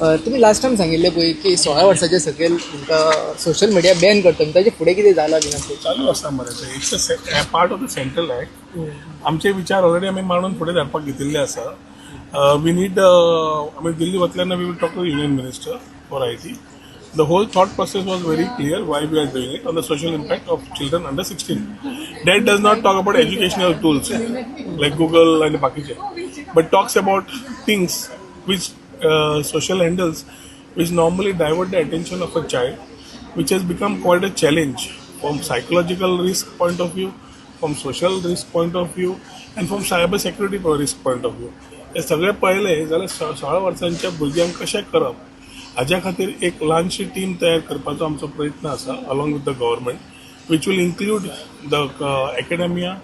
तुम्ही last time सांगिल्ले पळय की 16 वर्सांचे सकयल तुमकां सोशल मिडिया बॅन करता, ताचे फुडें कितें जालां बीन अशें? चालू आसा मरे, it's a part of the central act. आमचे विचार ऑलरेडी आमी मांडून फुडें धाडपाक घेतिल्ले आसा. वी नीड आमी दिल्ली वतल्यान we will talk to union minister for IT. The whole thought process was very clear why we are doing it on the social impact of children under 16. That does not talk about educational tools like Google and Bakiche, but talks about things which social handles which normally divert the attention of a child, which has become quite a challenge from psychological risk point of view, from social risk point of view, and from cyber security risk point of view. हे सगळे पळयले जाल्यार 16 वर्सांच्या भुरग्यांक कशें करप हाज्या खातीर एक ल्हानशी टीम तयार करपाचो आमचो प्रयत्न आसा along with the government, which will include the academia,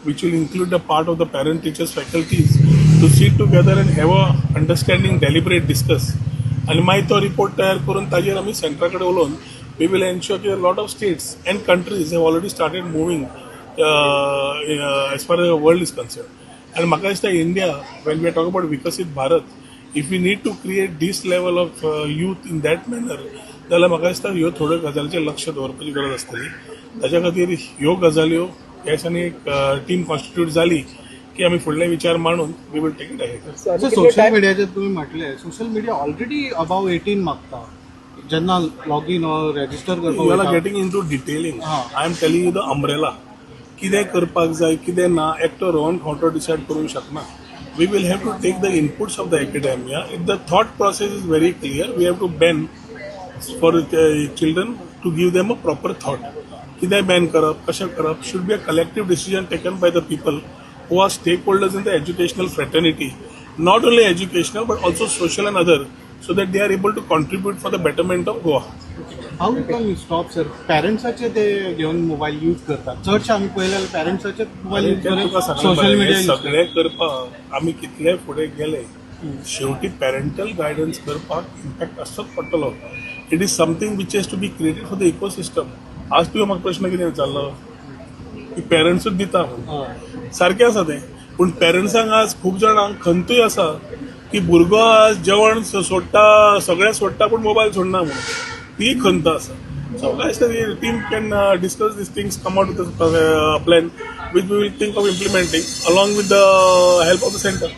which will include the part of the parent teachers faculties to sit together and have a understanding, deliberate, discuss. आणि मागीर तो रिपोर्ट तयार करून ताजेर आमी सेंटरा कडेन उलोवन we will ensure that a lot of states and countries have already started moving as far as the world is concerned. And म्हाका दिसता India, when we are talking about Vikasit Bharat, if we need to create this level of youth in that manner, जाल्यार म्हाका दिसता ह्यो थोड्यो गजालीचेर लक्ष दवरपाची गरज आसतली. ताच्या खातीर ह्यो गजाल्यो ह्या दिसांनी एक टीम कॉन्स्टिट्यूट जाली की आमी फुडले विचार मांडून we will take it ahead. Social मिडियाचेर तुम्ही म्हटले सोशल मिडिया ऑलरेडी अबाव 18 मागता जेन्ना लॉगीन रजिस्टर यू आर करपाक getting into detailing. I am telling you the umbrella कितें करपाक जाय कितें ना एकटो रोवन खोटो डिसायड करूंक शकना. We will have to take the inputs of the academia. If the thought process is very clear, we have to ban for children to give them a proper thought. कितें ban करप, कशें करप should be a collective decision taken by the people who are stakeholders in the educational fraternity. Not only educational but also social and other, so that they are able to contribute for the betterment of Goa. How can you stop sir? पॅरेंट्साचे ते घेवन mobile use करतात. चडशे आमी पळयलें पॅरेंट्साचे mobile use करतात. Social media सगळे करपाक आमी कितले फुडें गेले शेवटी पॅरेंटल गायडन्स करपाक इम्पॅक्ट आसचोच पडटलो. It is something which has to be created for the ecosystem. आज तुवें म्हाका प्रश्न कितें विचारलो की पॅरेंट्सूच दिता म्हणून. सारकें आसा तें, पूण पॅरेंट्सांक आज खूब जाणांक खंतूय आसा की भुरगो आज जेवण सोडटा सगळें सोडटा पूण मोबायल सोडना म्हणून. ती खंत आसा. So guys, the team can discuss these things, come out with a plan which we will think of implementing along with the help of the center.